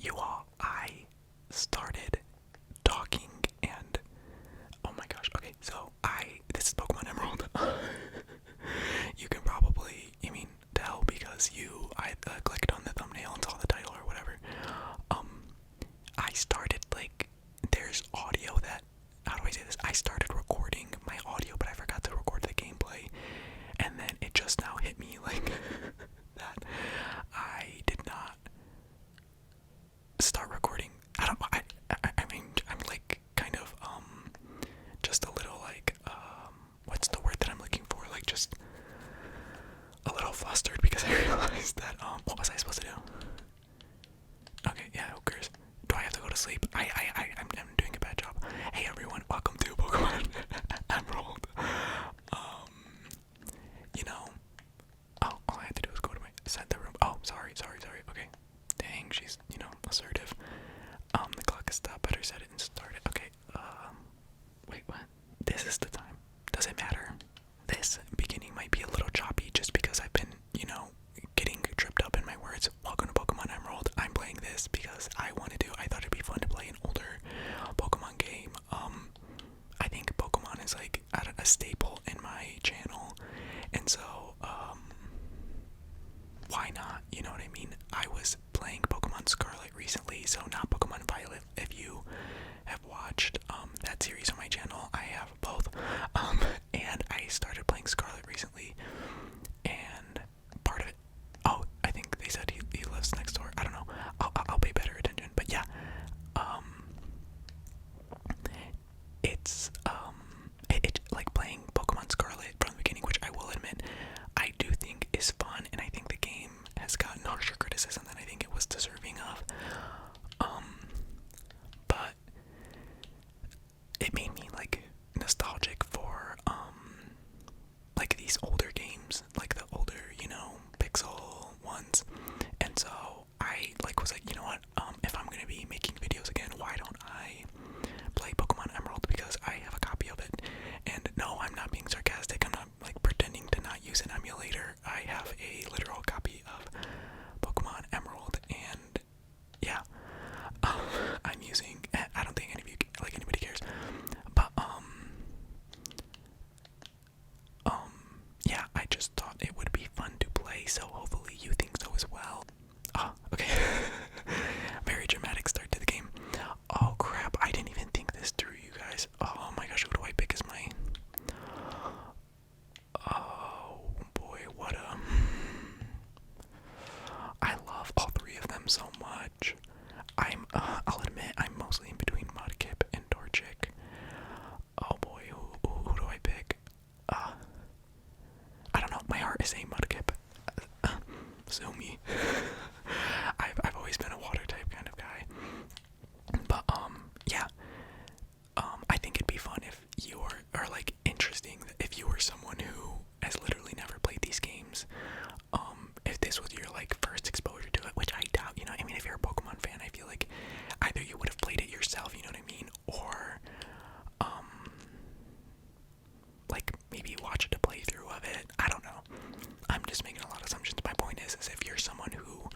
You all, I started talking and oh my gosh, okay, so this is Pokemon Emerald. You can probably, tell because I clicked on the thumbnail and saw the title or whatever. I started, there's audio that, how do I say this? I started recording my audio, but I forgot to record the gameplay, and then it just now hit me, that I did not start recording. I don't, I mean, I'm, kind of, just a little, what's the word that I'm looking for? Just a little flustered because I realized that, what was I supposed to do? Okay, yeah, who cares? Do I have to go to sleep? I'm doing a bad job. Hey everyone, welcome to Pokemon Emerald. You know, oh, all I had to do was go to set the room. Oh, sorry, okay. Dang, she's, assertive. The clock is stopped, better set it and start it. Okay, wait, what? This is the time. Does it matter? This beginning might be a little choppy just because I've been, getting tripped up in my words. Welcome to Pokemon Emerald. I'm playing this because I thought it'd be fun to play an older Pokemon game. I think Pokemon is a staple in my channel, and so, why not? You know what I mean? I was playing Pokemon Scarlet recently, so not Pokemon Violet. If you have watched, that series on my channel, I have both, and I started playing Scarlet recently, and part of it, oh, I think they said he lives next door. I don't know. I'll pay better attention. But yeah, it's like playing Pokemon Scarlet from the beginning, which I will admit I do think is fun, and I think the game has gotten harsher criticism than I think it was deserving of. But it made me nostalgic for these older games, the older, Pixel ones. And so I was you know what, if I'm gonna be making videos again, why don't I play Pokemon Emerald, because I have a copy of it. And no, I'm not being sarcastic, I'm not pretending to not use an emulator. I have a literal copy of Pokemon Emerald, and yeah, I'm using, I don't think any of you, anybody cares, but yeah, I just thought it would be fun to play, so hopefully you think so as well. Oh, okay. Very dramatic start to the game. Oh crap, I didn't even think this through, you guys. Oh my gosh, who do I pick as my... Oh boy, what a... I love all three of them so much. I'll admit, I'm mostly in between Mudkip and Torchic. Oh boy, who do I pick? I don't know, my heart is saying Mudkip. Sue me. I've always been a water type kind of guy. But, yeah. I think it'd be fun if you were, or interesting, if you were someone who has literally never played these games. If this was your, first exposure to it, which I doubt, if you're a Pokemon fan, I feel like either you would have played it yourself, you know what I mean, or, maybe watch a playthrough of it. I don't know. I'm just making a lot of assumptions. My point is if you're someone who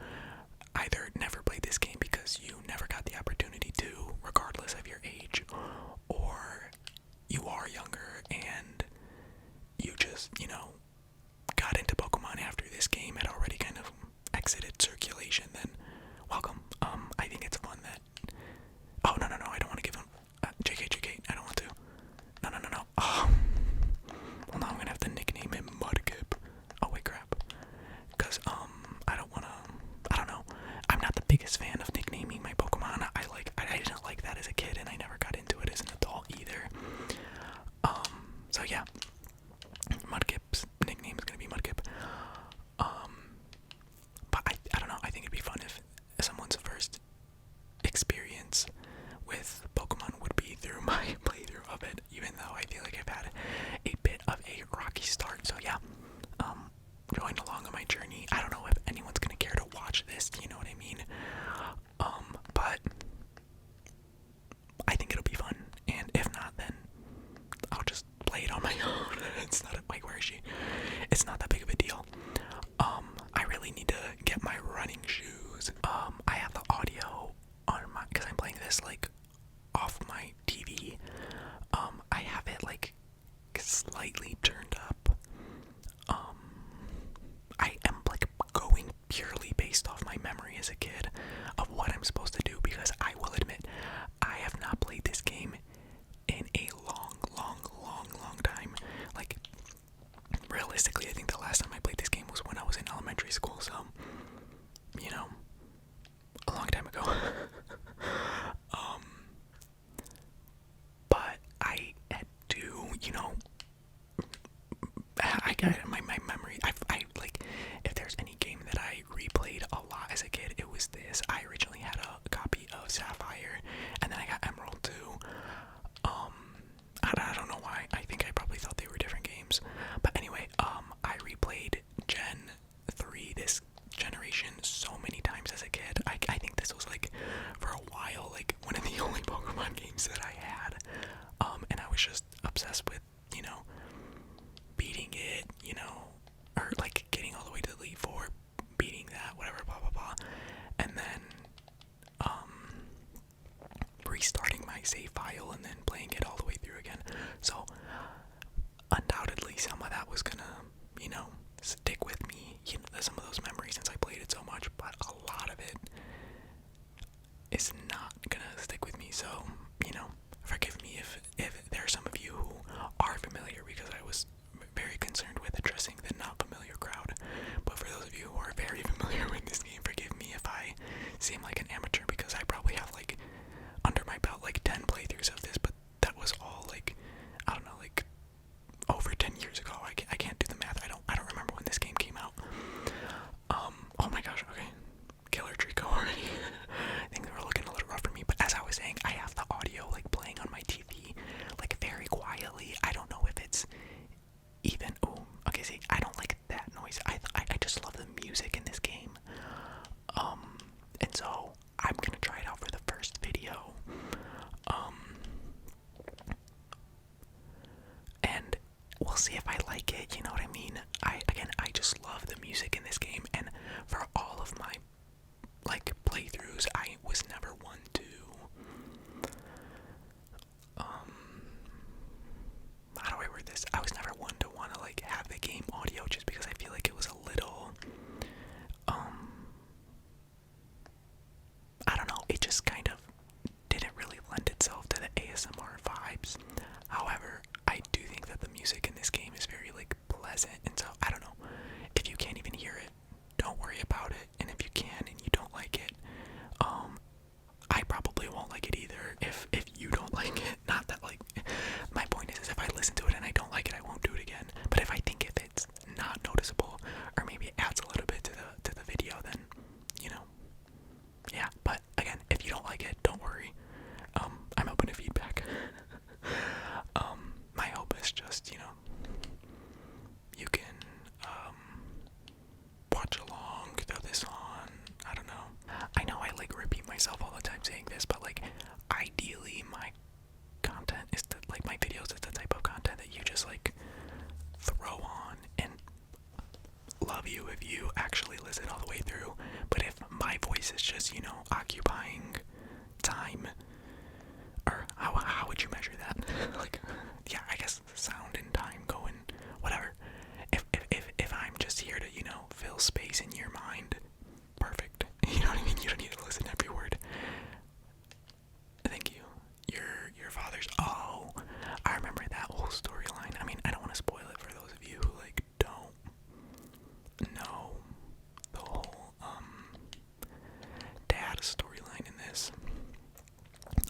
either never played this game because you never got the opportunity to, regardless of your age, or you are younger and you just, got into Pokemon after this game had already kind of exited circulation, then welcome. I think it's fun that... Oh, no, I don't want to give him... JK, I don't want to. No. Oh. Well, now I'm gonna have to nickname him Mudkip. Oh, wait, crap. Because, I don't wanna... I don't know. I'm not the biggest fan of nicknaming my Pokemon. I didn't like that as a kid, and I never got into it as an adult either. So yeah. Mudkip's nickname is gonna be Mudkip. But I don't know, I think it'd be fun if someone's first experience with Pokemon would be through my playthrough of it, even though I feel like I've had a bit of a rocky start. So yeah, join along on my journey. I don't know if anyone's gonna care to watch this, you know what I mean? But I think it'll be fun, and if not, then I'll just play it on my own. save file and then playing it all the way through again. So undoubtedly some of that was gonna, you know, stick with me, you know, some of those memories since I played it so much, but a lot of it is not gonna stick with me. So, you know, forgive me if there are some of you who are familiar, because I was very concerned with addressing the not familiar crowd. But for those of you who are very familiar with this game, forgive me if I seem like an amateur, because I probably have like under my belt like 10 playthroughs of this, but that was all like, I don't know, like over 10 years ago. I can't do the math. I don't remember when this game came out. Oh my gosh, okay. Killer Trico already. Things were looking a little rough for me, but as I was saying, I have the audio like playing on my TV like very quietly. I don't know if it's even, oh, okay, see, I don't like that noise. I just love the music in this game. And so I'm gonna try it out for the first video. And we'll see if I like it, you know what I mean? I just love the music in this game, and for all of my like playthroughs, I was never one to how do I word this? I was never one to want to like have the game audio, just because I feel like it was a little I don't know, it just kind of didn't really lend itself to the ASMR vibes. However, I do think that the music in this game is very like pleasant, and so I don't know, if you can't even hear it, don't worry about it, and if you can and you don't like it, I probably won't like it either if you don't like it. Not that like, my point is if I listen to it and I don't like it, I won't do it again. But if I think if it's not noticeable, or maybe it adds a little bit to the video, then, you know, yeah. But again, if you don't like it, don't worry. I'm open to feedback. My hope is just, you know, you can watch along, throw this on, I don't know. I know I like repeat myself all the time saying this, but like ideally my content is like my videos is the type of content that you just like throw on, and love you if you actually listen all the way through. But if my voice is just, you know, occupying time, or how would you measure that? Like, yeah, I guess sound and time going, whatever. If I'm just here to, you know, fill space in your mind, perfect. You know what I mean? You don't need to listen to every word. Thank you. Your father's. Oh, I remember that whole storyline. I mean, I don't want to spoil it for those of you who like don't know the whole dad storyline in this.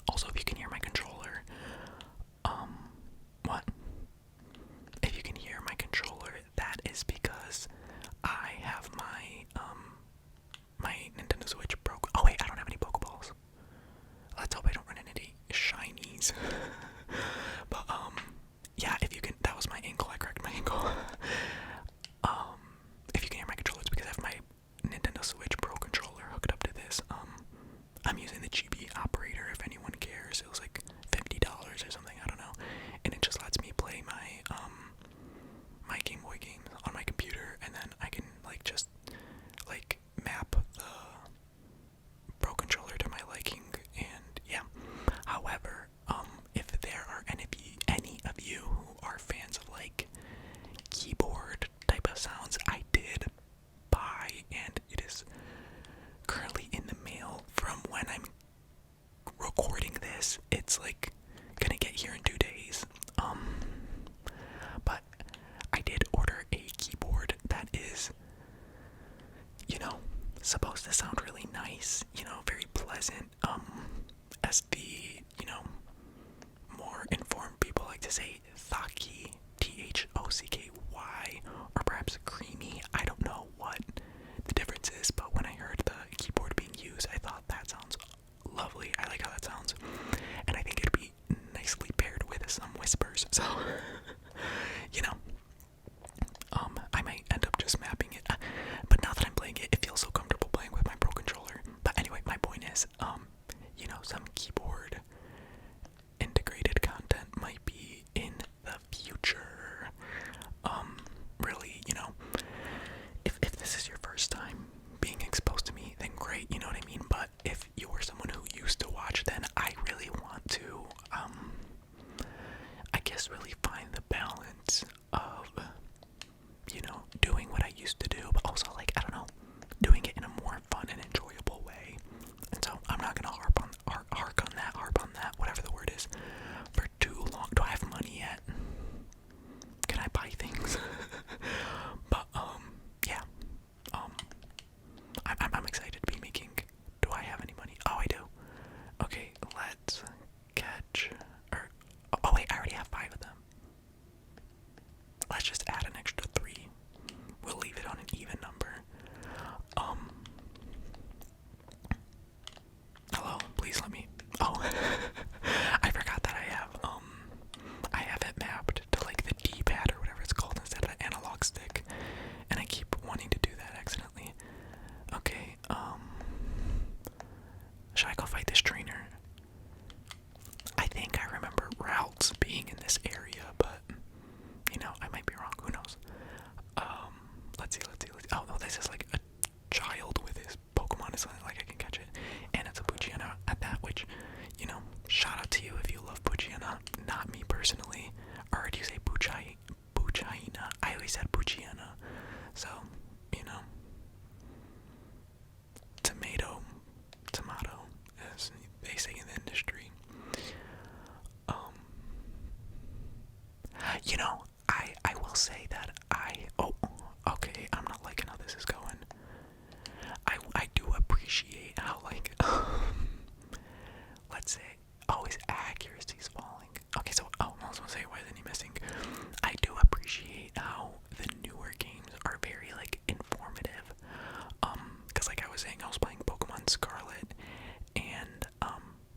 Also, if you can hear my controller, what? If you can hear my controller, that is because I have my my Nintendo Switch broke. Oh wait, I don't have any Pokeballs. Let's hope I don't run into any shinies. But yeah, if you can, that was my ankle. I cracked my ankle. If you can hear my controller, it's because I have my Nintendo Switch Pro controller hooked up to this. I'm using the GB operator. If anyone cares, it was like $50 or something. I don't know, and it just lets me play my my Game Boy games on my computer, and then I can like just like map the Pro controller to my liking, and yeah. However, if there are any of you who are fans of like keyboard type of sounds, I did buy, and it is currently in the mail from when I'm recording this. It's like gonna get here in 2 days. But I did order a keyboard that is, you know, supposed to sound really nice, you know, very pleasant, as the, you know, more informed people like to say, Thocky, Thocky, or perhaps creamy. I don't know what the difference is, but when I heard the keyboard being used, I thought that sounds lovely. I like how that sounds, and I think it'd be nicely paired with some whispers, so, you know, I might end up just mapping it, but now that I'm playing it, it feels so comfortable playing with my Pro controller. But anyway, my point is, you know, some keyboard integrated content might be in the future. Really, you know, if this is your first time being exposed to me, then great, you know what I mean? But if you were someone who used to watch, then I really want to Should I go fight this trainer? I think I remember routes being in this area, but you know, I might be wrong. Who knows? Let's see. Oh, no, this is like a child with his Pokemon. It's like I can catch it, and it's a Poochyena at that. Which, you know, shout out to you if you love Poochyena. Not me personally. Or do you say Poochyena? I always said Poochyena. So, you know, tomato, as they say in the industry. You know, I will say that okay, I'm not liking how this is going. I do appreciate how, like, let's say, his accuracy's falling. Okay, so, I was gonna say, why isn't he missing? I do appreciate how the newer games are very, like, informative. Because like I was saying, I was playing Pokemon Scarlet, and,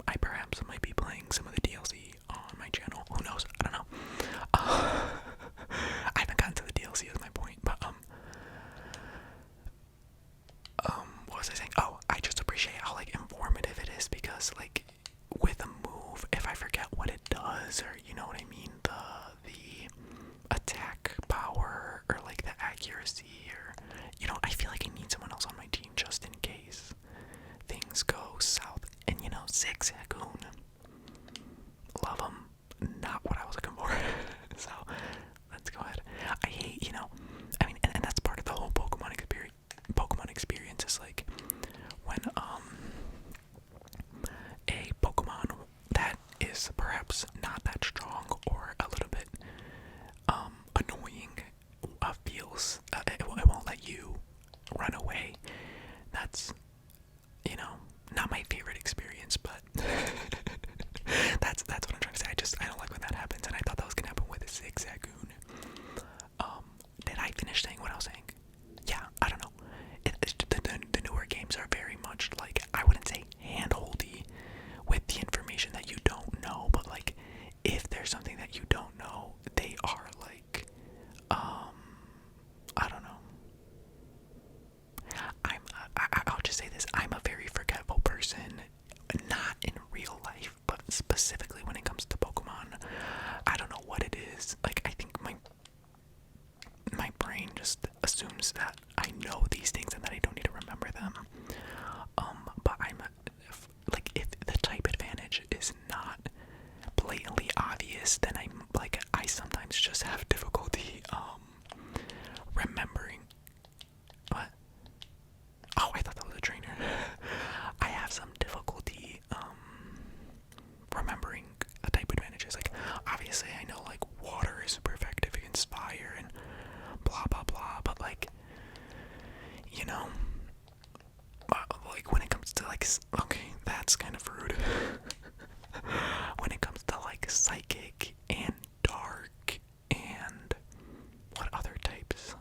I perhaps might be playing some of the DLC on my channel. Who knows? I don't know. I haven't gotten to the DLC is my point, but, what was I saying? Oh, I just appreciate how, like, informative it is, because, like, with a move, if I forget what it does, or, you know what I mean, the attack power, or, like, the accuracy, or, you know, I feel like I need someone else on my team just in case things go south. And, you know, Zigzagoon, love him, not what I was looking for. So, let's go ahead. I hate, you know, I mean, and that's part of the whole Pokemon experience is, like, when, a Pokemon that is perhaps not that strong, or a little bit, annoying, feels, it won't let you run away. That's, you know, not my favorite experience, but that's what I'm trying to say. I don't like when that happens, and I thought that was gonna happen with a Zigzagoon. Did I finish saying what I was saying? Yeah, I don't know. The newer games are very much like, I wouldn't say handholdy with the information that you don't know, but like, if there's something that you don't know, they are like, I don't know. I'll just say this, I'm a very forgetful person, not in real life, but specifically when it comes to Pokemon. I don't know what it is, like, I think my brain just assumes that I know these things and that I don't need to remember them. But like, if the type advantage is not blatantly obvious, then I sometimes just have difficulty, remembering. What? Oh, I thought that was a trainer. I have some difficulty, remembering the type advantages. Like, obviously I know, like, water is super effective against fire and blah blah blah, but like, you know, like, when it comes to, like, okay, that's kind of rude. When it comes to, like, psychic and dark and what other types?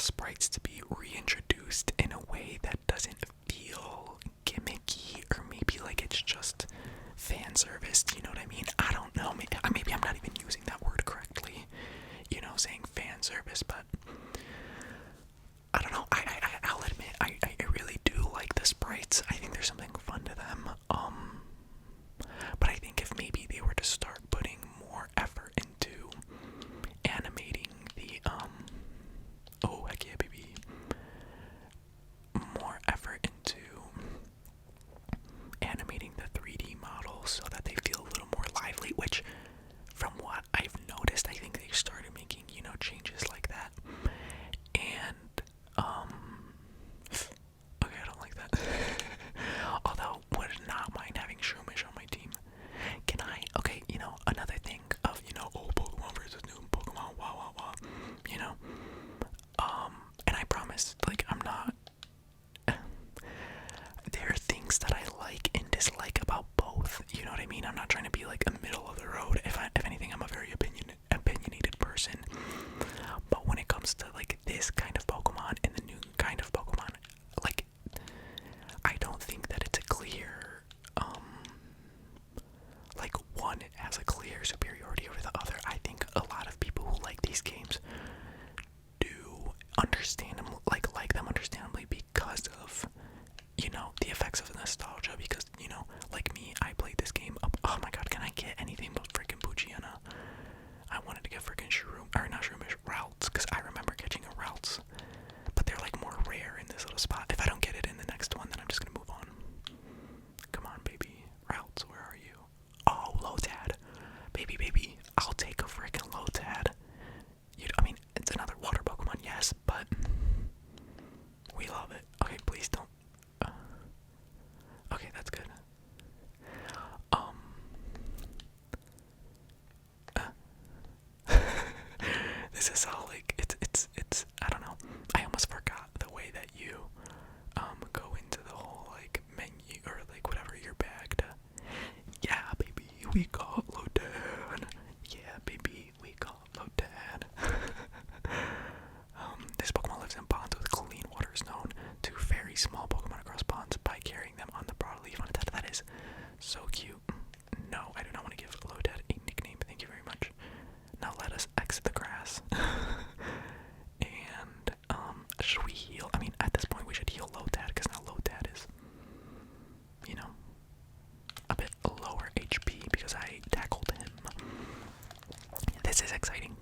sprites to be reintroduced in a way that doesn't feel gimmicky, or maybe like it's just fan service. Do you know what I mean? I don't know. Maybe I'm not even using that word correctly. You know, saying fan service, but I don't know. I'll admit, I really do like the sprites. I think there's something fun to them. But I think if maybe they were to start putting more effort into animating the oh heck yeah baby, more effort into animating the 3D models so that they feel a little more lively, which from what I've noticed, I think they started making, you know, changes like that. And okay, I don't like that. Although would not mind having Shroomish on my team. Can I? Okay, you know, another thing of, you know, old Pokemon versus new Pokemon, wah wah wah, you know. And I promise, like, I'm not. There are things that I like and dislike about both. You know what I mean? I'm not trying to be like a middle of the road. If anything, I'm a very opinionated person. But when it comes to like this kind of Pokemon and the new kind of Pokemon, like, I don't think that it's a clear, like one has a clear superiority over the other. I think a lot of people who like these games do understand them, like them understandably because of, you know, the effects of nostalgia. Because, you know, like me, I played this game up. Oh my god, can I get anything but freaking Poochyena? I wanted to get freaking not Shroomish, Routes, because I remember catching a Routes, but they're like more rare in this little spot. If I don't get it in the next one, then I'm just gonna move on. Come on, baby. Routes, where are you? Oh, Lotad. Baby, I'll take a freaking Lotad. I mean, it's another water Pokemon, yes, but we love it. Okay, please don't. Okay, that's good. This is all like it's I don't know. I almost forgot the way that you go into the whole like menu or like whatever your bag to. Yeah, baby, we got Lotad. Yeah, baby, we got Lotad. This Pokemon lives in ponds with clean water, is known to very small Pokemon across ponds by carrying them on the broadleaf on its head. That is so cute. No, I do not want to give Lotad a nickname. Thank you very much. Now let us exit the grass. And should we heal? I mean, at this point we should heal Lotad because now Lotad is, you know, a bit lower HP because I tackled him. This is exciting.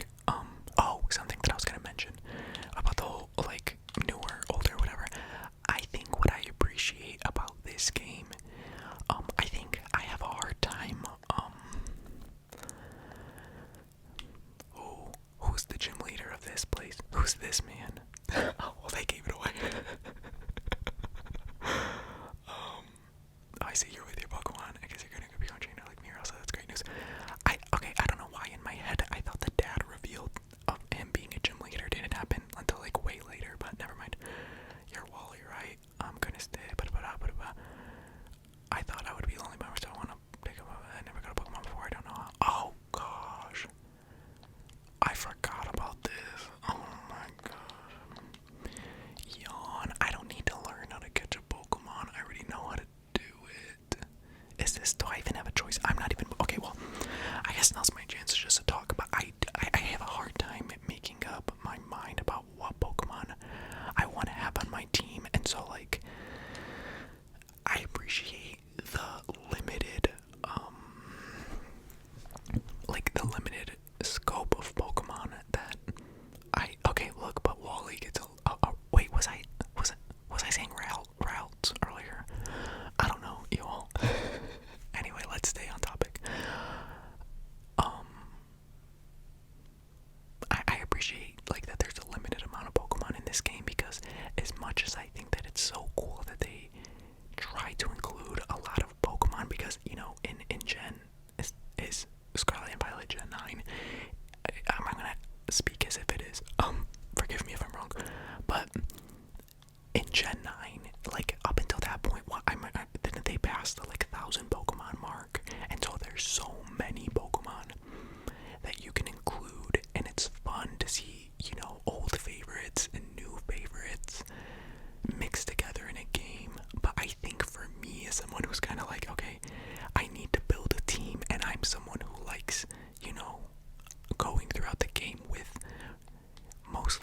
Oh, something that I was gonna mention about the whole like newer, older, whatever. I think what I appreciate about this game, I think I have a hard time, who's the gym leader of this place? Who's this man? Oh, well, they gave it away. I see you're with your Pokemon. I guess you're gonna be on trainer like me, also that's great news. Okay, I don't know why in my head I thought the dad revealed of him being a gym leader didn't happen until like way later, but never mind. You're Wally, right? I'm gonna stay. I thought I would be the only member, so I want to pick up. I never got a Pokemon before. I don't know how. Oh gosh, I forgot about this. Oh my god.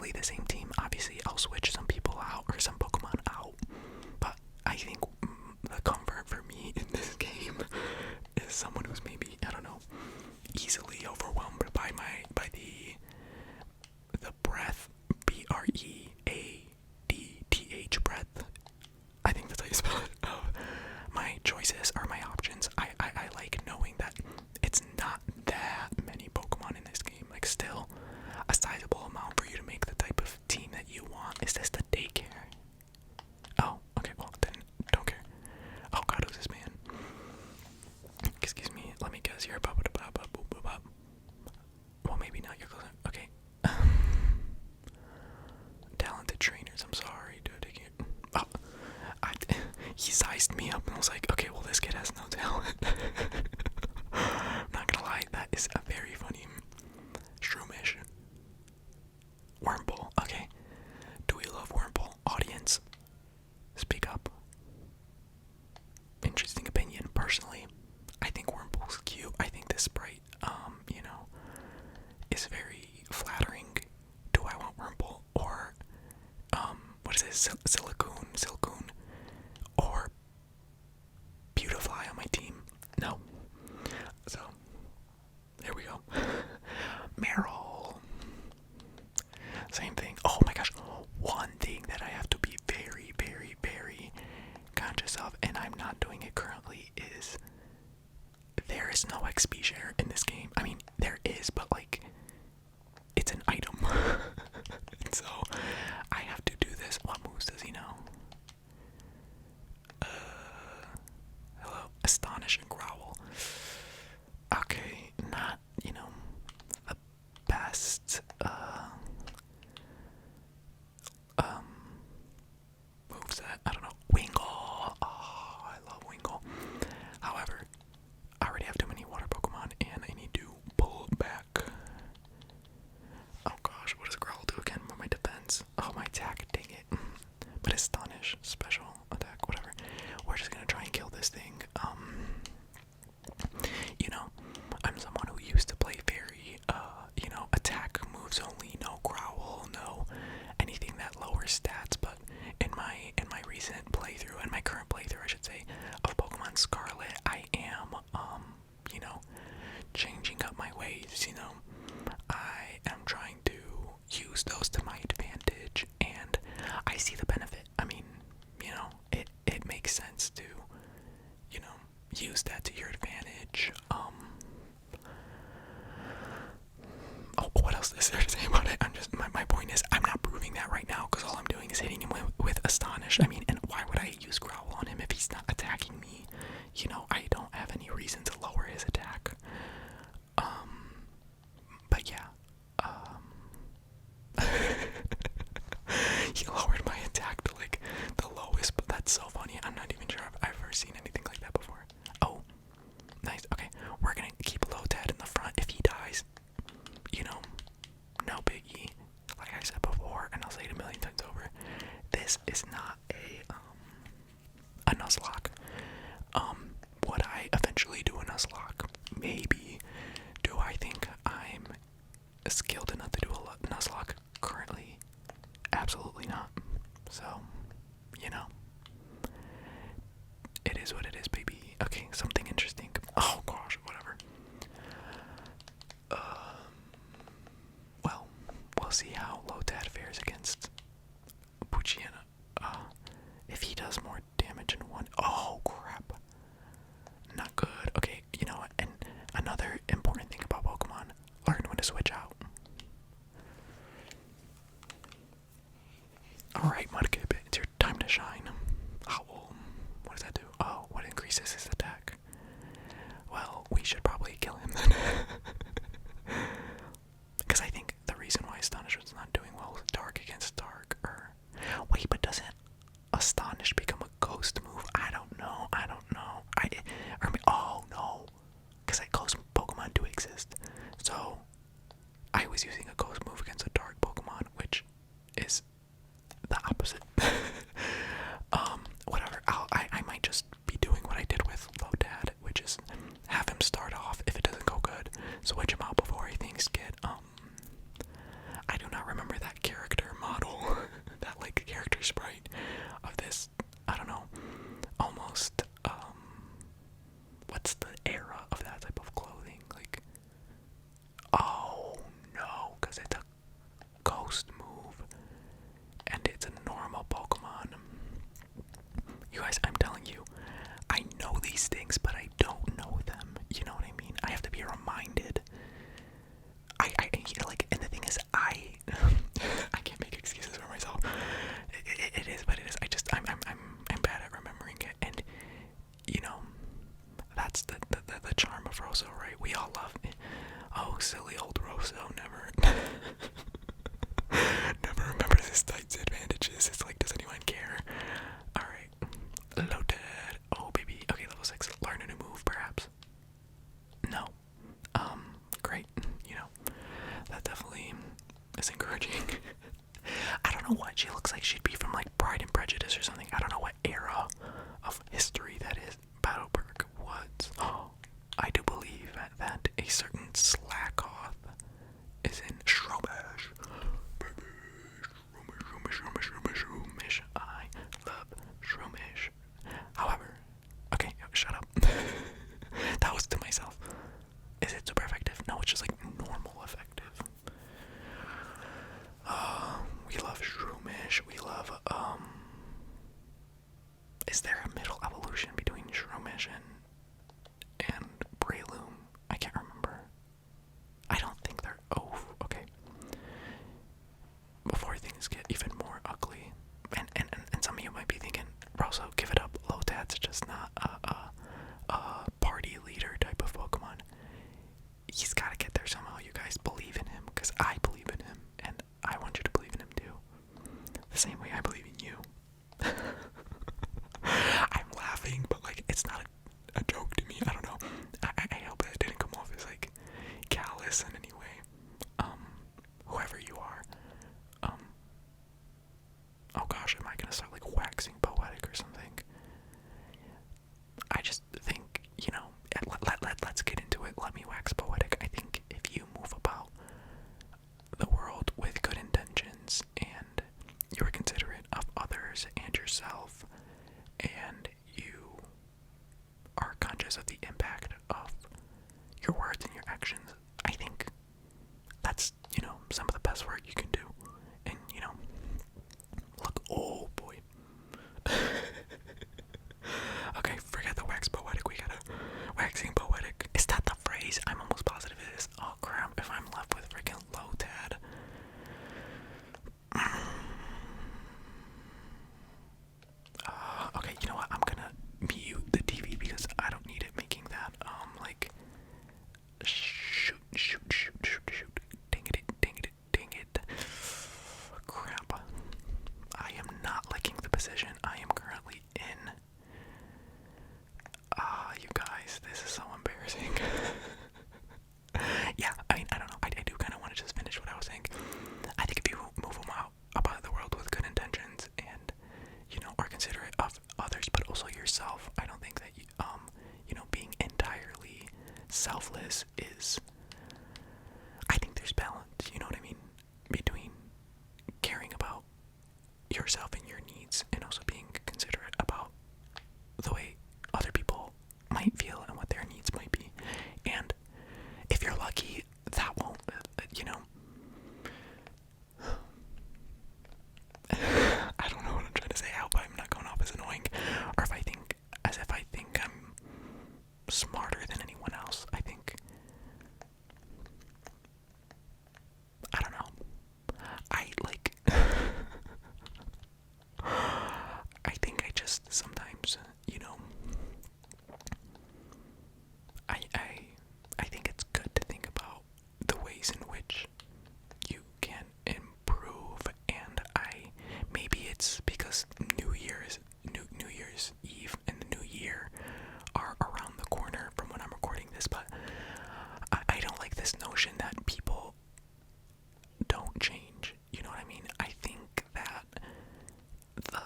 relatively the same team. Obviously, I'll switch some people out or some Pokemon out, but I think the comfort for me in this game is someone who's maybe, I don't know, easily overwhelmed by the breath, BREADTH breath. I think that's how you spell it. Of my choices or my options. I like knowing that it's not that many Pokemon in this game. Like, still a sizable amount for you to make the type of team that you want. Is this the daycare? Oh, okay, well then don't care. Oh god, who's this man? Excuse me, let me guess, you're a well, maybe not, you're close. Okay. Talented trainers, I'm sorry, dude. Oh, he sized me up and was like, okay, well, this kid has no talent. I'm not gonna lie, that is a very funny Shroomish. Wurmple, okay. Do we love Wurmple? Audience, speak up. Interesting opinion. Personally, I think Wurmple's cute. I think this sprite, is very flattering. Do I want Wurmple or, what is this? Silcoon, or Beautifly on my team? No. So, there we go. Meryl. Same thing. Oh my gosh. One thing that I have to be very, very, very conscious of, and I'm not doing it currently, is there is no XP share in this game. I mean, there is, but like, it's an item. So, I have to do this. What moves does he know? Hello. Astonish and Growl. Okay, not, the best, moveset. I don't know. Wingull. Oh, I love Wingull. However, I already have too many water Pokemon, and I need to pull back. Oh gosh, what does Growl do again? My defense. Oh, my attack. Dang it. But Astonish, special attack, whatever. We're just gonna try and kill this thing. I'm someone who used to play very, attack moves only, no Growl, no anything that lowers stats. But in my recent playthrough, in my current playthrough, I should say, of Pokemon Scarlet, I am, changing up my ways. I am trying to use those to my advantage, and I see the benefit. I mean, it makes sense to, use that to your advantage. Oh, what else is there to say about it? My point is, I'm not proving that right now, because all I'm doing is hitting him with Astonish. I mean, and why would I use Growl on him if he's not attacking me? I don't have any reason to lower his attack. But yeah, he lowered my attack to like the lowest, but that's so funny. I'm not even sure I've ever seen anything like that before. Oh, nice. Okay, we're gonna keep Lotad in the front. If he dies, no biggie. Like I said before, and I'll say it a million times over, this is not a Nuzlocke. Would I eventually do a Nuzlocke? Maybe. Do I think I'm skilled enough to do a Nuzlocke currently? Absolutely not. So, it is what it is, baby. Okay, something interesting. Oh gosh, whatever. Well, we'll see how Lotad fares against Poochyena. If he does more damage in one. Oh crap. Not good. Okay, you know what? And another important thing about Pokemon, learn when to switch out. Alright, Mudkip, it's your time to shine. Howl. What does that do? Oh, what increases his attack? Well, we should probably kill him then. Because I think the reason why Astonish was not doing well was Dark against Dark. Wait, but doesn't Astonish become a ghost move? I don't know. Oh no. Because ghost Pokemon do exist. So, I was using a ghost move against a dark Pokemon, which is the opposite. don't know what she looks like. She'd be from like Pride and Prejudice or something. I don't know what era of history that is. Battleburg Woods. Oh, I do believe that a certain Slackoth is in Shroomish. Baby, Shroomish. I love Shroomish. However, okay, shut up. That was to myself. Is it super effective? No, it's just like normal effective. We love Shroomish. We love, is there a middle evolution between Shroomish and Breloom? I can't remember. I don't think they're, oh, okay. Before things get even more ugly, and some of you might be thinking, Rosso, give it up, Lotad's just not a party leader type of Pokemon. He's gotta get there somehow, you guys. Believe in him, because I believe in him, and I want you to believe in him too. The same way I believe in you. I'm laughing, but like, it's not a joke to me. I don't know. I hope that didn't come off as like callous in any way. Whoever you are. Oh gosh, am I gonna start like waxing poetic or something? I just think, you know, let's get into it. Let me wax poetic. I think if you move about the world with good intentions and you're considerate of others and yourself, and you are conscious of the impact of your words and your actions, I think that's, you know, some of the best work you can do. And, you know, look, oh boy. Okay, forget the wax poetic, we gotta waxing poetic. Is that the phrase? I'm almost positive it is. Oh crap, if I'm left with freaking Lotad. Okay, you know what? I'm gonna mute the TV because I don't need it making that, like, shoot. Dang it. Crap. I am not liking the position I am currently in. You guys, this is so embarrassing. Yeah, I mean, I don't know. I do kind of want to just finish what I was saying. I think if you move them out about the world with good intentions and, you know, are considerate of others, but also yourself, I don't think that, you know, being entirely selfless is, I think there's balance, you know what I mean, between caring about yourself and your needs and also being considerate about the way other people might feel and what their needs might be. And if you're lucky, that won't, you know, I don't know what I'm trying to say. I hope I'm not going off as annoying, or if I think I'm smarter than anyone else. I think, I don't know. I like, I think I just sometimes, you know, I think it's good to think about the ways in which you can improve, and maybe it's because New Year's Eve and the New Year are around the corner from when I'm recording this, but I don't like this notion that people don't change. You know what I mean? I think that the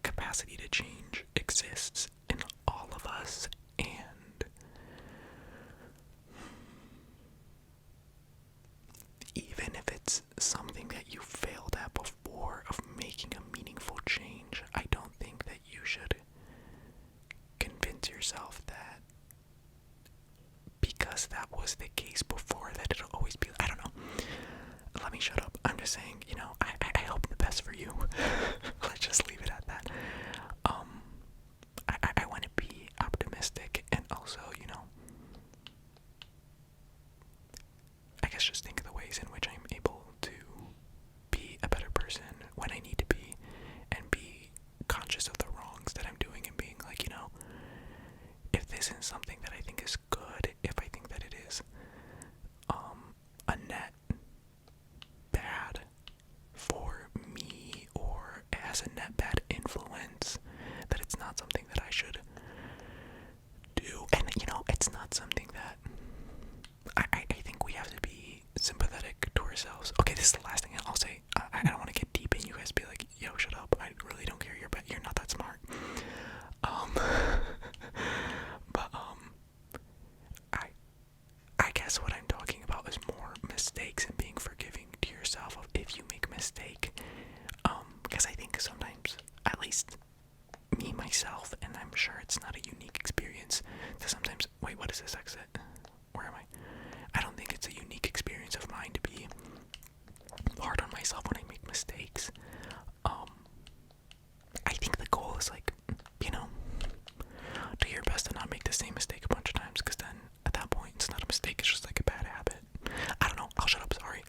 capacity to change exists in all of us, and even if it's something that you failed at before of making a meaningful change, I don't think that you should convince yourself that because that was the case before that it'll always be, I don't know. Let me shut up. I'm just saying, you know, I hope the best for you. Let's just leave it at that. I want to be optimistic and also, you know, I guess just think of the ways in which I'm able to be a better person when I need to be, and be conscious of the wrongs that I'm doing, and being like, you know, if this isn't something that I think is good, if I think that it is a net bad for me, or it has a net bad influence, that it's not something that I should do. And, you know, it's not something that I think we have to be sympathetic to ourselves. Okay, this is the last thing I'll say. I don't want to get deep in because I think sometimes, at least me, myself, and I'm sure it's not a unique experience, to sometimes, wait, what is this exit? Where am I? I don't think it's a unique experience of mine to be hard on myself when I make mistakes. I think the goal is like, you know, do your best to not make the same mistake a bunch of times, because then at that point it's not a mistake, it's just like a bad habit. I don't know, I'll shut up, sorry.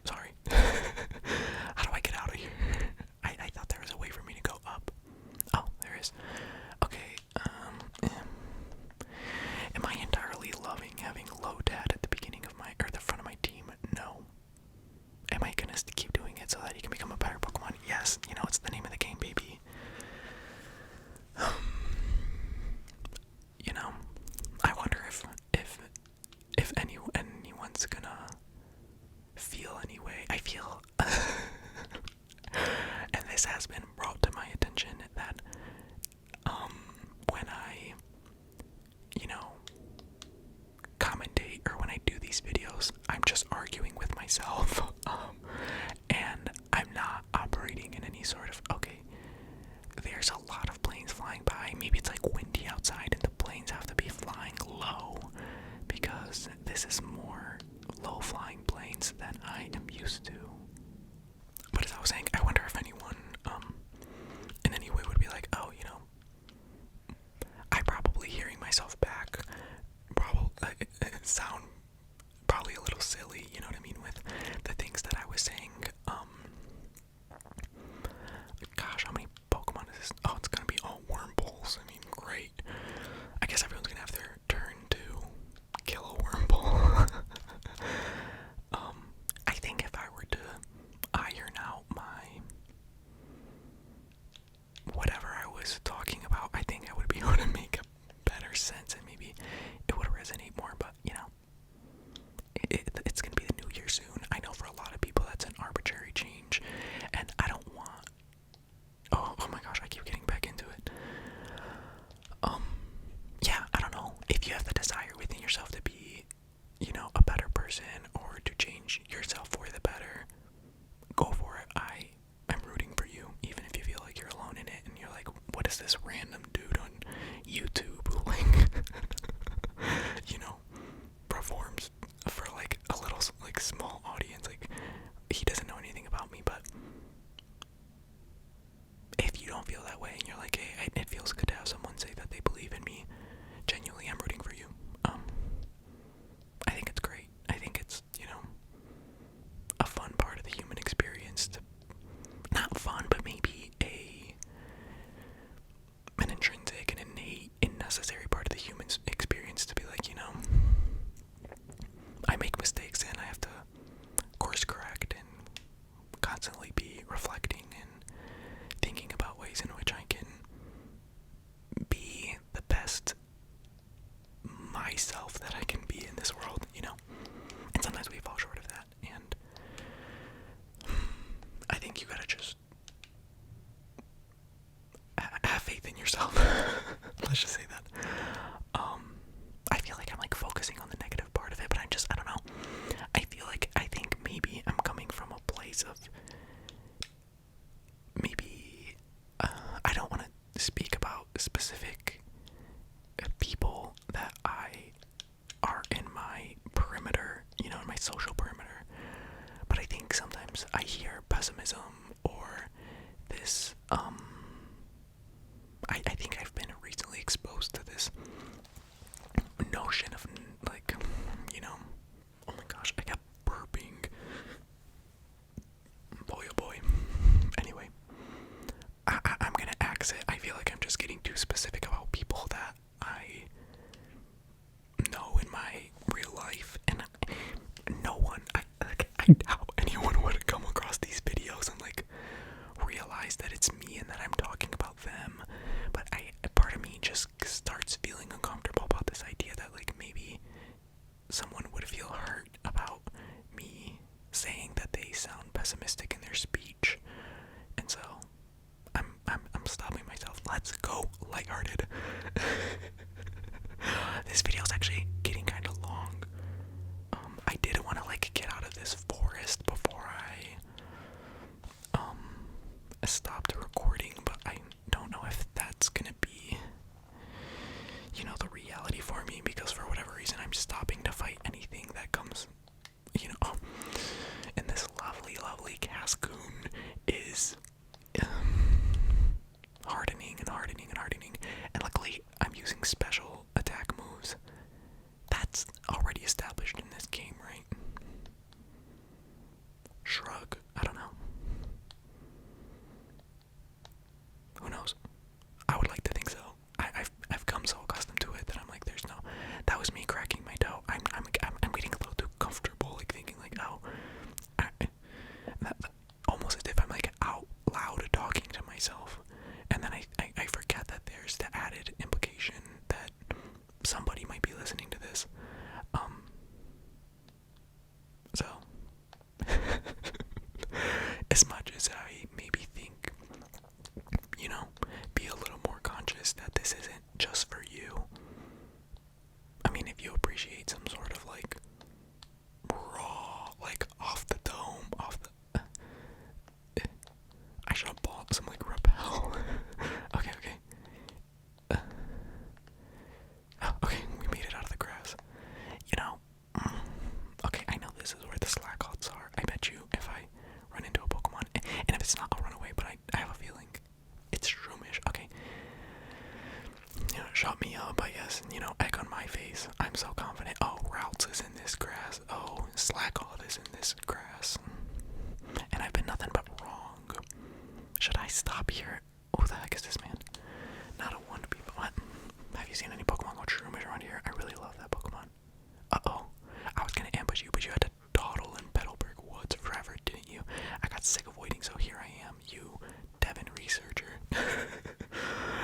How do I get out of here? I thought there was a way for me to go up. Oh, there is. Okay, am I entirely loving having low dad at the beginning of my, or the front of my team? No. Am I gonna keep doing it so that he can become a better Pokemon? Yes, you know, it's the name of the game, baby. You know, I wonder if anyone's gonna feel anyway. I feel, and this has been brought to my attention, that when I, you know, commentate or when I do these videos, I'm just arguing with myself, and I'm not operating in any sort of, okay, there's a lot of planes flying by, maybe it's like windy outside and the planes have to be flying low, because this is more low flying planes than I am used to. But as I was saying, I wonder if anyone in any way would be like, oh, you know, I'm probably hearing myself back, probably sound probably a little silly, you know what I mean, with the things that I was saying. Gosh, how many Pokemon is this? Oh, it's gonna be all Wurmples. I mean, great. I guess everyone's gonna have their turn to kill a Wurmple. I think if I were to iron out my whatever I was talking about, I think I would be able to make a better sense, and maybe it would resonate more. But you know, it's gonna be the new year soon. I know for a lot of people that's an arbitrary change, and I don't want. Oh my gosh, I keep getting back into it. Yeah, I don't know. If you have the desire within yourself to be, you know, a better person or to change yourself for the better, go for it. I'm rooting for you, even if you feel like you're alone in it and you're like, what is this random dude on YouTube who, like, you know, performs for, like, a little, like, small audience. Like, he doesn't know anything about me, but if you don't feel that way and you're like, hey, it feels good to have someone say that they believe in me, genuinely, I'm rooting for you. I think it's great. I think it's, you know, a fun part of the human experience to, not fun, but maybe an intrinsic and innate and necessary part of the human experience to be like, you know, I make mistakes and I have to course correct and constantly be reflecting and thinking about ways in which I can be the best myself that I can be in this world, you know? And sometimes we fall short of that, and I think you gotta just have faith in yourself. Let's just say that. I feel like I'm like focusing on the negative part of it, but I don't know. I think maybe I'm coming from a place of maybe, I don't want to speak about specific people that are in my perimeter, you know, in my social perimeter, but I think sometimes I hear pessimism or this, I think I've been recently exposed to this notion of, like, you know, oh my gosh, I kept burping, boy oh boy. Anyway, I'm gonna exit. I feel like I'm just getting too specific about people that I know in my real life, and no one, I doubt anyone would come across these videos and like realize that it's me and that I'm talking about them. But part of me just starts feeling uncomfortable about this idea that like maybe someone would feel hurt about me saying that they sound pessimistic in their speech, and so I'm stopping myself. Let's go lighthearted. This video's actually getting kind of long. I did want to like get out of this forest before I stopped recording. reason I'm stopping to fight anything that comes, you know. Oh, and this lovely, lovely Cascoon is hardening and hardening and hardening. And luckily, I'm using special attack moves. That's already established in this game, right? Shrug. I don't know. Who knows? I would like to think so. I've come so accustomed to it that I'm like, there's no. That was me cracking my toe. I'm getting a little too comfortable, like thinking like, oh, almost as if I'm like out loud talking to myself, and then I forget that there's the added implication that somebody might be listening to this. So as much as I maybe think, you know, be a little more conscious that this isn't just for you. I mean, if you appreciate some sort of like raw, like off the dome, I should have bought some like Repel. Okay. Okay, we made it out of the grass. You know, okay, I know this is where the Slakoths are. I bet you if I run into a Pokemon, and if it's not, I'll run away, but I have a feeling it's Shroomish. Okay. You know, shut me up, I guess. You know, egg on my face. I'm so confident. Oh, Routes is in this grass. Oh, Slakoth is in this grass. And I've been nothing but wrong. Should I stop here? Who the heck is this man? Not a one to be, but what? Have you seen any Pokemon called Shroomish around here? I really love that Pokemon. Uh-oh. I was gonna ambush you, but you had to dawdle in Petalburg Woods forever, didn't you? I got sick of waiting, so here I am, you Devin researcher.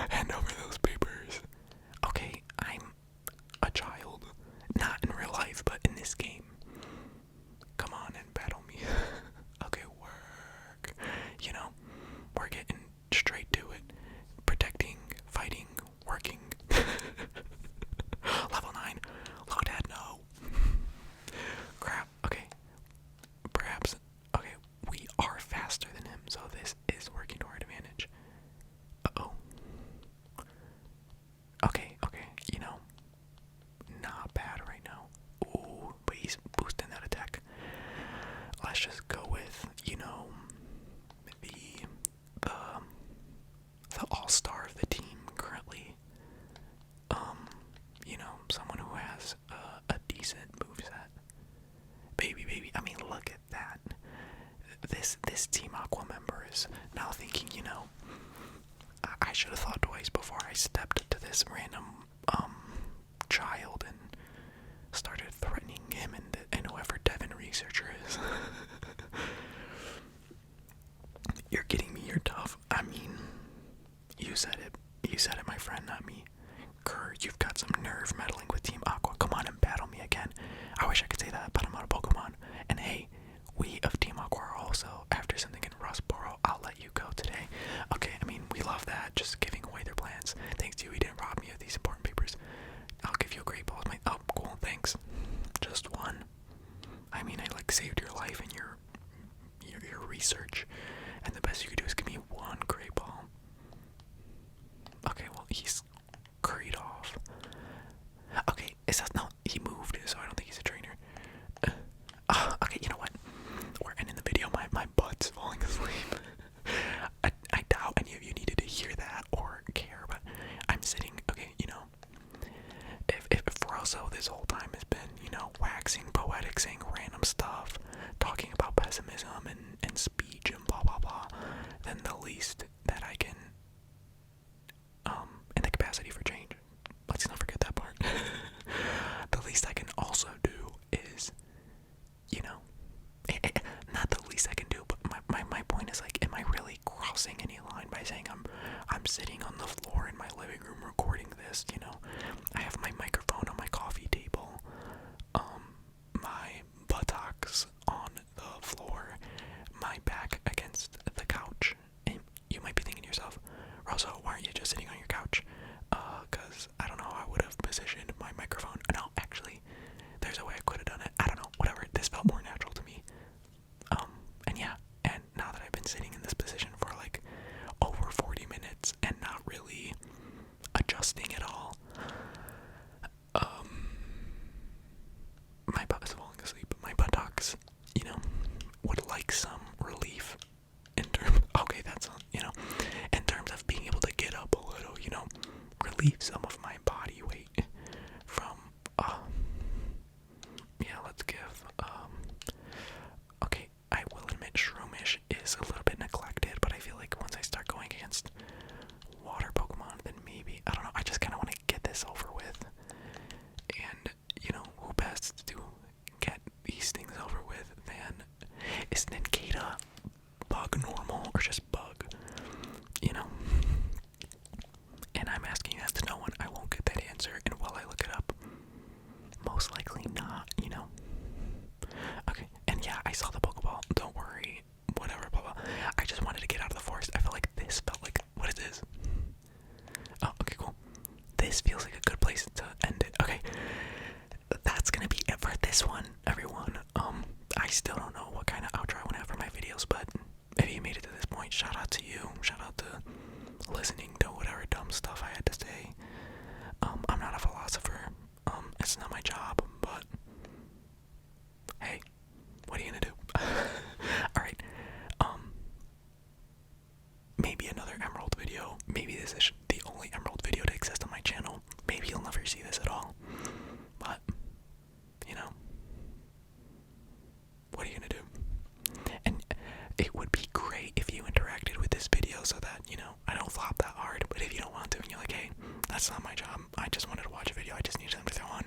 Hand over those papers. Okay, I'm a child. Not in real life, but in this game. Come on and battle me. Okay, work. You know, we're getting straight to it. Protecting, fighting, working. Level 9. Lodad, no. Crap. Okay. Perhaps. Okay, we are faster than him, so this is working to our advantage. Uh-oh. Okay. You know, not bad right now. Ooh, but he's boosting that attack. Let's just go with, you know, the all-star of the team currently. You know, someone who has a decent moveset. Baby, I mean, look at that. This Team Aqua member is now thinking, you know, I should have thought twice before I stepped to this random child and started threatening him and whoever Devin researcher is. You're kidding me, you're tough. I mean, you said it, my friend, not me. Kerr, you've got some nerve meddling with Team Aqua. Come on and battle me again. I wish I could say that, but I'm out of Pokemon. And hey, we of Team Aqua are also after something in Rustboro. I'll let you go today. Okay, I mean, we love that, just giving away their plans. Thanks to you, he didn't rob me of these important papers. I'll give you a great ball. Oh, cool, thanks. Just one. I mean, I like saved your life and your research, and the best you could do is give me one great ball. Okay, well, he's curried off. Okay, no, he moved, so I don't think he's a trainer. Okay, you know what? We're ending the video. My butt's falling asleep. I doubt any of you needed to hear that or care, but I'm sitting. Okay, you know, if Rosso this whole time has been, you know, waxing poetic, saying random stuff, talking about pessimism and speech and blah blah blah, then the least that I can, and the capacity for change. Let's not forget that part. The least I can also do is, you know, not the least I can do, but my point is, like, am I really crossing any line by saying I'm sitting on the floor in my living room recording this? You know, I have my microphone on my coffee table, my buttocks on the floor, my back against the couch, and you might be thinking to yourself, Rosso, why aren't you just sitting on your couch? Cause I don't know how I would have positioned my microphone. No, actually, there's a way I could have done it. I don't know, whatever, this felt more natural to me. And yeah, and now that I've been sitting in this position for like over 40 minutes and not really adjusting at all, leave some of my body weight from, yeah, let's give, okay, I will admit Shroomish is a little bit neglected, but I feel like once I start going against water Pokemon, then maybe, I don't know, I just kind of want to get this over with, and, you know, who best to get these things over with than, is Nincada bug normal, or just bug, you know? And I'm asking that to no one. I won't get that answer, and while I look it up, most likely not, you know? Okay, and yeah, I saw the Pokeball, don't worry, whatever, blah blah. I just wanted to get out of the forest. I felt like this felt like, what is this? Oh, okay, cool. This feels like a good place to end it. Okay, that's gonna be it for this one, everyone. I still don't know what kind of outro I want to have for my videos, but if you made it to this point, shout out to you. Shout out to listening to whatever dumb stuff I had to say. I'm not a philosopher. It's not my job, but hey, what are you gonna do? Alright, maybe another Emerald video. Maybe this is the only Emerald video to exist on my channel. Maybe you'll never see this at all. But, you know, what are you gonna do? And it would be great if you interacted with this video so that, you know, I don't flop that hard. But if you don't want to and you're like, hey, that's not my job, I just wanted to watch a video, I just need something to throw on,